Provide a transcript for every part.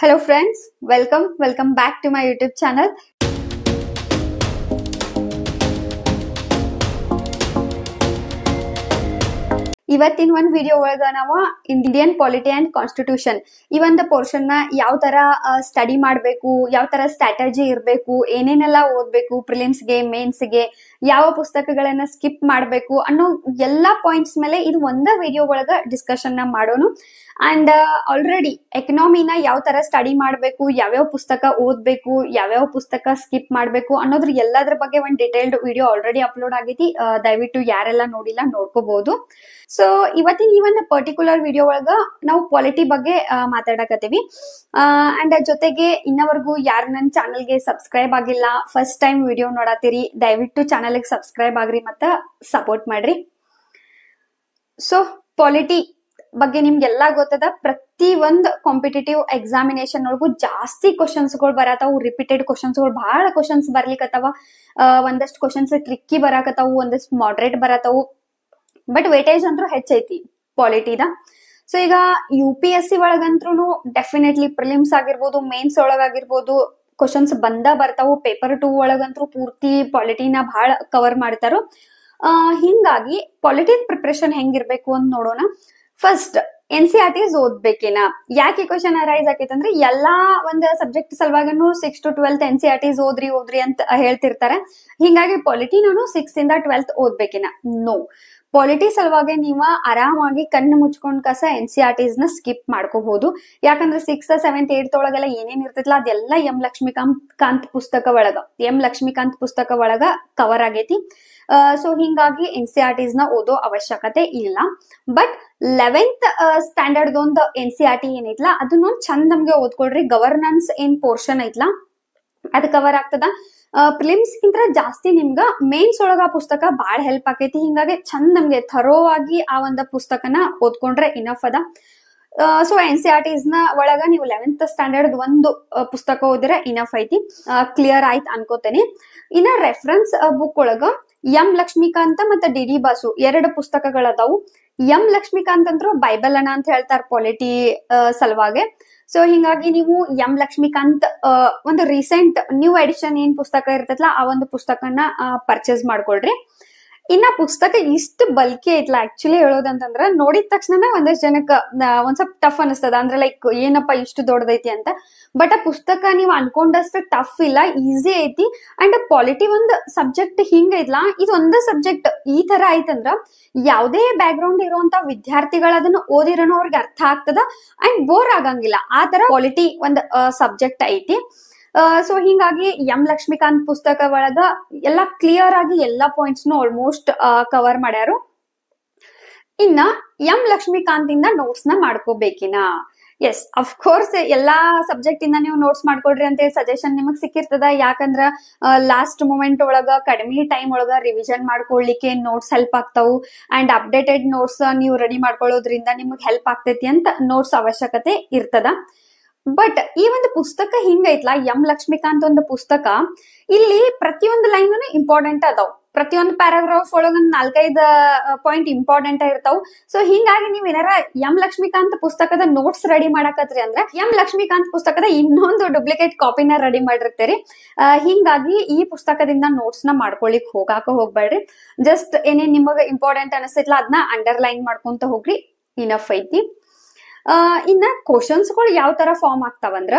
Hello friends, welcome back to my YouTube channel. ಇವತ್ತಿನ ಒಂದು video ಒಳಗ ನಾವು ಇಂಡಿಯನ್ ಪಾಲಿಟಿ ಅಂಡ್ ಕಾನ್ಸ್ಟಿಟ್ಯೂಷನ್ ಈ ಒಂದು ಪೋರ್ಷನ್ ನ ಯಾವ ತರ ಸ್ಟಡಿ ಮಾಡಬೇಕು, ಯಾವ ತರ ಸ್ಟ್ರಾಟಜಿ ಇರಬೇಕು, ಏನೇನೆಲ್ಲ ಓದಬೇಕು, ಪ್ರಿಲಿಮ್ಸ್ ಗೆ ಮೇನ್ಸ್ ಗೆ ಯಾವ ಪುಸ್ತಕಗಳನ್ನ ಸ್ಕಿಪ್ ಮಾಡಬೇಕು ಅನ್ನೋ ಎಲ್ಲಾ ಪಾಯಿಂಟ್ಸ್ ಮೇಲೆ ಇದು ಒಂದ ವಿಡಿಯೋ ಒಳಗ ಡಿಸ್ಕಷನ್ ನ ಮಾಡೋನು. ಅಂಡ್ ಆಲ್ರೆಡಿ ಎಕನಾಮಿನ ಯಾವ ತರ ಸ್ಟಡಿ ಮಾಡಬೇಕು, ಯಾವ್ಯಾವ ಪುಸ್ತಕ ಓದ್ಬೇಕು, ಯಾವ್ಯಾವ ಪುಸ್ತಕ ಸ್ಕಿಪ್ ಮಾಡಬೇಕು ಅನ್ನೋದ್ರ ಎಲ್ಲದ್ರ ಬಗ್ಗೆ ಒಂದು ಡಿಟೇಲ್ಡ್ ವಿಡಿಯೋ ಆಲ್ರೆಡಿ ಅಪ್ಲೋಡ್ ಆಗೈತಿ. ದಯವಿಟ್ಟು ಯಾರೆಲ್ಲ ನೋಡಿಲ್ಲ ನೋಡ್ಕೋಬಹುದು. ಸೊ ಇವತ್ತಿನ ಈ ಒಂದು ಪರ್ಟಿಕ್ಯುಲರ್ ವಿಡಿಯೋ ಒಳಗ ನಾವು ಪಾಲಿಟಿ ಬಗ್ಗೆ ಮಾತಾಡಕತ್ತೀವಿ. ಅಂಡ್ ಜೊತೆಗೆ ಇನ್ನವರೆಗೂ ಯಾರು ನನ್ನ ಚಾನಲ್ಗೆ ಸಬ್ಸ್ಕ್ರೈಬ್ ಆಗಿಲ್ಲ, ಫಸ್ಟ್ ಟೈಮ್ ವಿಡಿಯೋ ನೋಡತ್ತೀರಿ, ದಯವಿಟ್ಟು ಚಾನಲ್ಗೆ ಸಬ್ಸ್ಕ್ರೈಬ್ ಆಗ್ರಿ ಮತ್ತ ಸಪೋರ್ಟ್ ಮಾಡ್ರಿ. ಸೊ ಪಾಲಿಟಿ ಬಗ್ಗೆ ನಿಮ್ಗೆಲ್ಲಾ ಗೊತ್ತದ. ಪ್ರತಿ ಒಂದ್ ಕಾಂಪಿಟೇಟಿವ್ ಎಕ್ಸಾಮಿನೇಷನ್ ಒಳಗು ಜಾಸ್ತಿ ಕ್ವಶನ್ಸ್ ಗಳು ಬರತಾವು, ರಿಪೀಟೆಡ್ ಕ್ವಶನ್ಸ್ ಗಳು, ಬಹಳ ಕ್ವಶನ್ಸ್ ಬರ್ಲಿಕ್ಕತ್ತಾವ. ಒಂದಷ್ಟು ಕ್ವಶನ್ಸ್ ಟ್ರಿಕ್ಕಿ ಬರಾಕತ್ತಾವು, ಒಂದಷ್ಟು ಮಾಡ್ರೇಟ್ ಬರತಾವು. ಬಟ್ ವೇಟೇಜ್ ಅಂತೂ ಹೆಚ್ಚೈತಿ ಪಾಲಿಟಿದ. ಸೊ ಈಗ UPSC ಒಳಗಂತ್ರು ಡೆಫಿನೆಟ್ಲಿ ಪ್ರಿಲಿಮ್ಸ್ ಆಗಿರ್ಬೋದು, ಮೇನ್ಸ್ ಒಳಗಾಗಿರ್ಬೋದು ಕ್ವಶನ್ಸ್ ಬರ್ತಾವು. ಪೇಪರ್ 2 ಒಳಗಂತೂ ಪೂರ್ತಿ ಪಾಲಿಟಿನ ಬಹಳ ಕವರ್ ಮಾಡ್ತಾರು. ಹಿಂಗಾಗಿ ಪಾಲಿಟಿ ಪ್ರಿಪರೇಷನ್ ಹೆಂಗಿರ್ಬೇಕು ಅಂತ ನೋಡೋಣ. ಫಸ್ಟ್ NCERTs ಓದ್ಬೇಕೇನ, ಯಾಕೆ ಕ್ವಶನ್ ಅರೈಸ್ ಆಕೈತೆ ಅಂದ್ರೆ ಎಲ್ಲಾ ಒಂದ್ ಸಬ್ಜೆಕ್ಟ್ ಸಲುವಾಗನು 6 to 12 NCERTs ಓದ್ರಿ ಅಂತ ಹೇಳ್ತಿರ್ತಾರೆ. ಹಿಂಗಾಗಿ ಪಾಲಿಟಿ ನಾನು 6th ಇಂದ 12th ಓದ್ಬೇಕೇನ? ನೋ. ಪಾಲಿಟಿ ಸಲುವಾಗಿ ನೀವು ಆರಾಮಾಗಿ ಕಣ್ಣು ಮುಚ್ಕೊಂಡ್ ಕಸ NCERTs ನ ಸ್ಕಿಪ್ ಮಾಡ್ಕೋಬಹುದು. ಯಾಕಂದ್ರೆ 6th, 7th, 8th ಒಳಗೆಲ್ಲ ಏನೇನ್ ಇರ್ತೈತಿಲ್ಲ ಅದೆಲ್ಲ ಎಂ ಲಕ್ಷ್ಮೀಕಾಂತ್ ಪುಸ್ತಕ ಒಳಗ ಕವರ್ ಆಗೈತಿ. ಸೊ ಹಿಂಗಾಗಿ NCERTs ನ ಓದೋ ಅವಶ್ಯಕತೆ ಇಲ್ಲ. ಬಟ್ 11th ಸ್ಟ್ಯಾಂಡರ್ಡ್ ಒಂದು NCERT ಏನೈತ್ಲ ಅದನ್ನೊಂದ್ ಚಂದ ನಮ್ಗೆ ಓದ್ಕೊಳ್ರಿ. ಗವರ್ನೆನ್ಸ್ ಏನ್ ಪೋರ್ಷನ್ ಐತ್ಲಾ ಅದ್ ಕವರ್ ಆಗ್ತದ. ಪ್ರಿಲಿಮ್ಸ್ ಗಿಂತ ಜಾಸ್ತಿ ನಿಮ್ಗ ಮೇನ್ಸ್ ಒಳಗ ಪುಸ್ತಕ ಬಾಳ ಹೆಲ್ಪ್ ಆಕೈತಿ. ಹಿಂಗಾಗಿ ಚಂದ ನಮ್ಗೆ ಥರೋ ಆಗಿ ಆ ಒಂದ ಪುಸ್ತಕನ ಓದ್ಕೊಂಡ್ರೆ ಇನಫ್ ಅದ. ಸೊ NCERTs ನ ಒಳಗ ನೀವು 11th ಸ್ಟ್ಯಾಂಡರ್ಡ್ ಒಂದು ಪುಸ್ತಕ ಓದಿದ್ರೆ ಇನಫ್ ಐತಿ. ಕ್ಲಿಯರ್ ಆಯ್ತು ಅನ್ಕೋತೇನೆ. ಇನ್ನ ರೆಫರೆನ್ಸ್ ಬುಕ್ ಒಳಗ ಎಂ ಲಕ್ಷ್ಮೀಕಾಂತ ಮತ್ತೆ DD ಬಾಸು 2 ಪುಸ್ತಕಗಳದಾವು. ಎಂ ಲಕ್ಷ್ಮೀಕಾಂತ್ ಅಂದ್ರು ಬೈಬಲ್ ಅಣ್ಣ ಅಂತ ಹೇಳ್ತಾರ ಪಾಲಿಟಿ ಸಲುವಾಗಿ. ಸೊ ಹಿಂಗಾಗಿ ನೀವು ಎಂ ಲಕ್ಷ್ಮೀಕಾಂತ್ ಒಂದು ರೀಸೆಂಟ್ ನ್ಯೂ ಎಡಿಷನ್ ಏನ್ ಪುಸ್ತಕ ಇರ್ತೈತಲ್ಲ ಆ ಒಂದು ಪುಸ್ತಕನ ಪರ್ಚೇಸ್ ಮಾಡ್ಕೊಳ್ರಿ. ಇನ್ನ ಪುಸ್ತಕ ಇಷ್ಟು ಬಲ್ಕಿ ಐತ್ಲಾ ಆಕ್ಚುಲಿ ಹೇಳೋದಂತಂದ್ರ ನೋಡಿದ ತಕ್ಷಣ ಒಂದಷ್ಟು ಜನಕ್ಕ ಒಂದ್ ಸ್ವಲ್ಪ ಟಫ್ ಅನಿಸ್ತದ. ಅಂದ್ರೆ ಲೈಕ್ ಏನಪ್ಪಾ ಇಷ್ಟು ದೊಡ್ಡದೈತಿ ಅಂತ. ಬಟ್ ಆ ಪುಸ್ತಕ ನೀವು ಅನ್ಕೊಂಡಷ್ಟು ಟಫ್ ಇಲ್ಲ, ಈಸಿ ಐತಿ. ಅಂಡ್ ಪಾಲಿಟಿ ಒಂದ್ ಸಬ್ಜೆಕ್ಟ್ ಹಿಂಗ ಐತ್ಲಾ, ಇದು ಒಂದ ಸಬ್ಜೆಕ್ಟ್ ಈ ತರ ಐತಂದ್ರ ಯಾವುದೇ ಬ್ಯಾಕ್ ಗ್ರೌಂಡ್ ಇರುವಂತ ವಿದ್ಯಾರ್ಥಿಗಳು ಅದನ್ನ ಓದಿರೋನು ಅವ್ರಿಗೆ ಅರ್ಥ ಆಗ್ತದ ಅಂಡ್ ಬೋರ್ ಆಗಂಗಿಲ್ಲ. ಆ ತರ ಪಾಲಿಟಿ ಒಂದ್ ಸಬ್ಜೆಕ್ಟ್ ಐತಿ. ಸೊ ಹಿಂಗಾಗಿ ಎಂ ಲಕ್ಷ್ಮೀಕಾಂತ್ ಪುಸ್ತಕ ಒಳಗ ಎಲ್ಲಾ ಕ್ಲಿಯರ್ ಆಗಿ ಎಲ್ಲಾ ಪಾಯಿಂಟ್ಸ್ ಆಲ್ಮೋಸ್ಟ್ ಕವರ್ ಮಾಡ್ಯಾರು. ಇನ್ನ ಎಂ ಲಕ್ಷ್ಮೀಕಾಂತ್ ಇಂದ ನೋಟ್ಸ್ ನ ಮಾಡ್ಕೋಬೇಕಿನ? ಎಸ್, ಅಫ್ಕೋರ್ಸ್ ಎಲ್ಲಾ ಸಬ್ಜೆಕ್ಟ್ ಇಂದ ನೀವು ನೋಟ್ಸ್ ಮಾಡ್ಕೊಳ್ರಿ ಅಂತ ಸಜೆಷನ್ ನಿಮಗ್ ಸಿಕ್ಕಿರ್ತದ. ಯಾಕಂದ್ರ ಲಾಸ್ಟ್ ಮೂಮೆಂಟ್ ಒಳಗ ಕಡಿಮೆ ಟೈಮ್ ಒಳಗ ರಿವಿಷನ್ ಮಾಡ್ಕೊಳ್ಲಿಕ್ಕೆ ನೋಟ್ಸ್ ಹೆಲ್ಪ್ ಆಗ್ತಾವು. ಅಂಡ್ ಅಪ್ಡೇಟೆಡ್ ನೋಟ್ಸ್ ನೀವು ರೆಡಿ ಮಾಡ್ಕೊಳ್ಳೋದ್ರಿಂದ ನಿಮಗ್ ಹೆಲ್ಪ್ ಆಗ್ತೈತಿ ಅಂತ ನೋಟ್ಸ್ ಅವಶ್ಯಕತೆ ಇರ್ತದ. ಬಟ್ ಈ ಒಂದು ಪುಸ್ತಕ ಹಿಂಗೈತ್ಲಾ ಎಂ ಲಕ್ಷ್ಮೀಕಾಂತ್ ಒಂದು ಪುಸ್ತಕ, ಇಲ್ಲಿ ಪ್ರತಿಯೊಂದು ಲೈನ್ ಇಂಪಾರ್ಟೆಂಟ್ ಅದಾವ್. ಪ್ರತಿಯೊಂದು ಪ್ಯಾರಾಗ್ರಾಫ್ ಒಳಗ 4-5 ಪಾಯಿಂಟ್ ಇಂಪಾರ್ಟೆಂಟ್ ಇರ್ತಾವ್. ಸೊ ಹಿಂಗಾಗಿ ನೀವ್ ಏನಾರ ಎಂ ಲಕ್ಷ್ಮೀಕಾಂತ್ ಪುಸ್ತಕದ ನೋಟ್ಸ್ ರೆಡಿ ಮಾಡಕತ್ರಿ ಅಂದ್ರೆ ಎಂ ಲಕ್ಷ್ಮೀಕಾಂತ್ ಪುಸ್ತಕದ ಇನ್ನೊಂದು ಡೂಪ್ಲಿಕೇಟ್ ಕಾಪಿನ ರೆಡಿ ಮಾಡಿರ್ತೀರಿ. ಹಿಂಗಾಗಿ ಈ ಪುಸ್ತಕದಿಂದ ನೋಟ್ಸ್ ನ ಮಾಡ್ಕೊಳಿಕ್ ಹೋಗ್ಬೇಡ್ರಿ. ಜಸ್ಟ್ ಏನೇನ್ ನಿಮಗ ಇಂಪಾರ್ಟೆಂಟ್ ಅನಿಸ್ತೈತ್ಲಾ ಅದನ್ನ ಅಂಡರ್ಲೈನ್ ಮಾಡ್ಕೊಂತ ಹೋಗ್ರಿ, ಇನಫ್ ಐತಿ. ಇನ್ನ ಕ್ವಶನ್ಸ್ ಗಳು ಯಾವ ತರ ಫಾರ್ಮ್ ಆಗ್ತಾವಂದ್ರ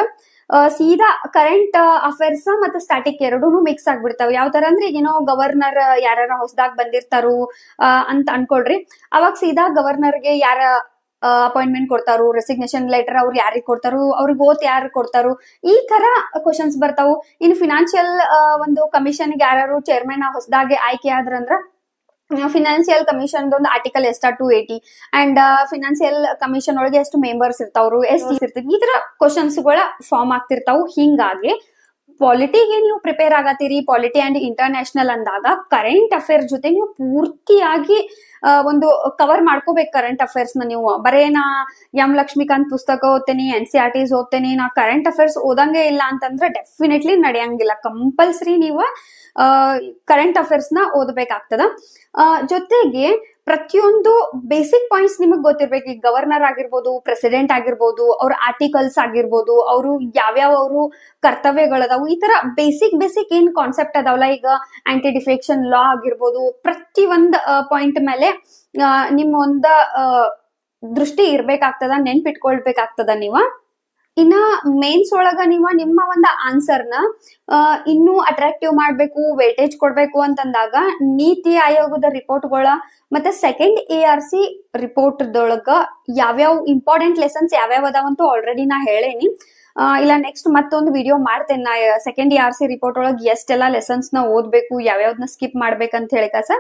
ಸೀದಾ ಕರೆಂಟ್ ಅಫೇರ್ಸ್ ಮತ್ತೆ ಸ್ಟಾಟಿಕ್ ಎರಡೂನು ಮಿಕ್ಸ್ ಆಗ್ಬಿಡ್ತಾವ. ಯಾವ ತರ ಅಂದ್ರೆ ಈಗೇನೋ ಗವರ್ನರ್ ಯಾರ ಹೊಸದಾಗ್ ಬಂದಿರ್ತಾರು ಅಂತ ಅನ್ಕೊಳ್ರಿ. ಅವಾಗ ಸೀದಾ ಗವರ್ನರ್ಗೆ ಯಾರ ಅಪಾಯಿಂಟ್ಮೆಂಟ್ ಕೊಡ್ತಾರು, ರೆಸಿಗ್ನೇಷನ್ ಲೆಟರ್ ಅವ್ರು ಯಾರಿಗ್ ಕೊಡ್ತಾರು, ಅವ್ರಿಗೆ ಓತ್ ಯಾರು ಕೊಡ್ತಾರು, ಈ ತರ ಕ್ವಶನ್ಸ್ ಬರ್ತಾವು. ಇನ್ ಫಿನಾನ್ಷಿಯಲ್ ಒಂದು ಕಮಿಷನ್ ಯಾರು ಚೇರ್ಮನ್ ಹೊಸದಾಗಿ ಆಯ್ಕೆ ಆದ್ರಂದ್ರ ಫಿನಾನ್ಸಿಯಲ್ ಕಮಿಷನ್ ಒಂದು ಆರ್ಟಿಕಲ್ ಎಷ್ಟ 280 ಅಂಡ್ ಫಿನಾನ್ಸಿಯಲ್ ಕಮಿಷನ್ ಒಳಗೆ ಎಷ್ಟು ಮೆಂಬರ್ಸ್ ಇರ್ತಾವ್ರು, ಎಷ್ಟು ಇರ್ತೀವಿ, ಈ ತರ ಕ್ವಶನ್ಸ್ ಗಳ ಫಾರ್ಮ್ ಆಗ್ತಿರ್ತಾವು. ಹಿಂಗಾಗಿ ಪಾಲಿಟಿಗೆ ನೀವು ಪ್ರಿಪೇರ್ ಆಗತ್ತೀರಿ, ಪಾಲಿಟಿ ಅಂಡ್ ಇಂಟರ್ನ್ಯಾಷನಲ್ ಅಂದಾಗ ಕರೆಂಟ್ ಅಫೇರ್ಸ್ ಜೊತೆ ನೀವು ಪೂರ್ತಿಯಾಗಿ ಒಂದು ಕವರ್ ಮಾಡ್ಕೋಬೇಕು ಕರೆಂಟ್ ಅಫೇರ್ಸ್ ನ. ನೀವು ಬರೇ ನಾ ಎಂ ಲಕ್ಷ್ಮೀಕಾಂತ್ ಪುಸ್ತಕ ಓದ್ತೇನಿ, NCERTs ಓದ್ತೇನಿ, ನಾ ಕರೆಂಟ್ ಅಫೇರ್ಸ್ ಓದಂಗೆ ಇಲ್ಲ ಅಂತಂದ್ರೆ ಡೆಫಿನೆಟ್ಲಿ ನಡೆಯಂಗಿಲ್ಲ. ಕಂಪಲ್ಸರಿ ನೀವು ಕರೆಂಟ್ ಅಫೇರ್ಸ್ ನ ಓದಬೇಕಾಗ್ತದ. ಜೊತೆಗೆ ಪ್ರತಿಯೊಂದು ಬೇಸಿಕ್ ಪಾಯಿಂಟ್ಸ್ ನಿಮಗ್ ಗೊತ್ತಿರ್ಬೇಕು. ಈಗ ಗವರ್ನರ್ ಆಗಿರ್ಬೋದು, ಪ್ರೆಸಿಡೆಂಟ್ ಆಗಿರ್ಬೋದು, ಅವ್ರ ಆರ್ಟಿಕಲ್ಸ್ ಆಗಿರ್ಬೋದು, ಅವರು ಯಾವ್ಯಾವ ಅವರು ಕರ್ತವ್ಯಗಳದಾವು, ಈ ತರ ಬೇಸಿಕ್ ಏನ್ ಕಾನ್ಸೆಪ್ಟ್ ಅದಾವಲ್ಲ, ಈಗ ಆಂಟಿ ಡಿಫೆಕ್ಷನ್ ಲಾ ಆಗಿರ್ಬೋದು, ಪ್ರತಿ ಒಂದ್ ಪಾಯಿಂಟ್ ಮೇಲೆ ನಿಮ್ ಒಂದ ದೃಷ್ಟಿ ಇರ್ಬೇಕಾಗ್ತದ, ನೆನ್ಪಿಟ್ಕೊಳ್ಬೇಕಾಗ್ತದ ನೀವ. ಇನ್ನ ಮೇನ್ಸ್ ಒಳಗ ನೀವ ನಿಮ್ಮ ಒಂದ್ ಆನ್ಸರ್ನ ಇನ್ನೂ ಅಟ್ರಾಕ್ಟಿವ್ ಮಾಡ್ಬೇಕು, ವೇಟೇಜ್ ಕೊಡ್ಬೇಕು ಅಂತಂದಾಗ ನೀತಿ ಆಯೋಗದ ರಿಪೋರ್ಟ್ಗಳ ಮತ್ತೆ ಸೆಕೆಂಡ್ ARC ರಿಪೋರ್ಟ್ದೊಳಗ ಯಾವ್ಯಾವ ಇಂಪಾರ್ಟೆಂಟ್ ಲೆಸನ್ಸ್ ಯಾವ್ಯಾವ ಅದಾವಂತೂ ಆಲ್ರೆಡಿ ನಾ ಹೇಳೇನಿ. ಇಲ್ಲ ನೆಕ್ಸ್ಟ್ ಮತ್ತೊಂದು ವಿಡಿಯೋ ಮಾಡ್ತೇನೆ ನಾ ಸೆಕೆಂಡ್ ARC ರಿಪೋರ್ಟ್ ಒಳಗೆ ಎಷ್ಟೆಲ್ಲಾ ಲೆಸನ್ಸ್ ನ ಓದ್ಬೇಕು, ಯಾವ್ಯಾವ್ದನ್ನ ಸ್ಕಿಪ್ ಮಾಡ್ಬೇಕಂತ ಹೇಳಿ ಕಸ.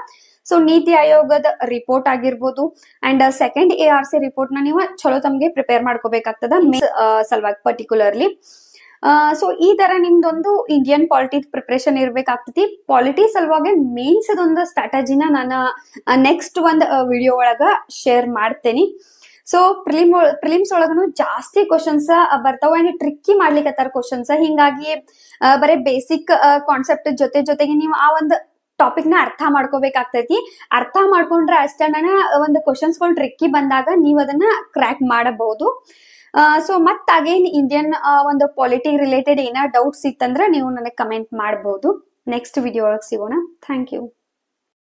ಸೊ ನೀತಿ ಆಯೋಗದ ರಿಪೋರ್ಟ್ ಆಗಿರ್ಬೋದು ಅಂಡ್ ಸೆಕೆಂಡ್ ARC ರಿಪೋರ್ಟ್ ನ ನೀವು ಚಲೋ ತಮ್ಗೆ ಪ್ರಿಪೇರ್ ಮಾಡ್ಕೋಬೇಕಾಗ್ತದ ಸಲುವಾಗಿ ಪರ್ಟಿಕ್ಯುಲರ್ಲಿ. ಸೊ ಈ ತರ ನಿಮ್ದೊಂದು ಇಂಡಿಯನ್ ಪಾಲಿಟಿ ಪ್ರಿಪರೇಷನ್ ಇರ್ಬೇಕಾಗ್ತತಿ. ಪಾಲಿಟಿ ಸಲುವಾಗಿ ಮೇನ್ಸ್ ಒಂದು ಸ್ಟ್ರಾಟಜಿನ ನಾನು ನೆಕ್ಸ್ಟ್ ಒಂದ್ ವಿಡಿಯೋ ಒಳಗ ಶೇರ್ ಮಾಡ್ತೇನಿ. ಸೊ ಪ್ರಿಲಿಮ್ಸ್ ಒಳಗನು ಜಾಸ್ತಿ ಕ್ವಶನ್ಸ್ ಬರ್ತಾವ ಅಂಡ್ ಟ್ರಿಕ್ಕಿ ಮಾಡ್ಲಿಕ್ಕತ್ತಾರ ಕ್ವಶನ್ಸ್. ಹಿಂಗಾಗಿ ಬರೀ ಬೇಸಿಕ್ ಕಾನ್ಸೆಪ್ಟ್ ಜೊತೆಗೆ ನೀವು ಆ ಒಂದು ಟಾಪಿಕ್ ನ ಅರ್ಥ ಮಾಡ್ಕೋಬೇಕಾಗ್ತೈತಿ. ಅರ್ಥ ಮಾಡ್ಕೊಂಡ್ರೆ ಅಷ್ಟೇ ಒಂದು ಕ್ವಶನ್ಸ್ ಗಳು ಟ್ರಿಕ್ಕಿ ಬಂದಾಗ ನೀವು ಅದನ್ನ ಕ್ರ್ಯಾಕ್ ಮಾಡಬಹುದು. ಸೊ ಮತ್ ಅಗೇನ್ ಇಂಡಿಯನ್ ಒಂದು ಪಾಲಿಟಿ ರಿಲೇಟೆಡ್ ಏನಾರ ಡೌಟ್ಸ್ ಇತ್ತಂದ್ರೆ ನೀವು ನನಗೆ ಕಮೆಂಟ್ ಮಾಡಬಹುದು. ನೆಕ್ಸ್ಟ್ ವಿಡಿಯೋ ಒಳಗೆ ಸಿಗೋಣ. Thank you.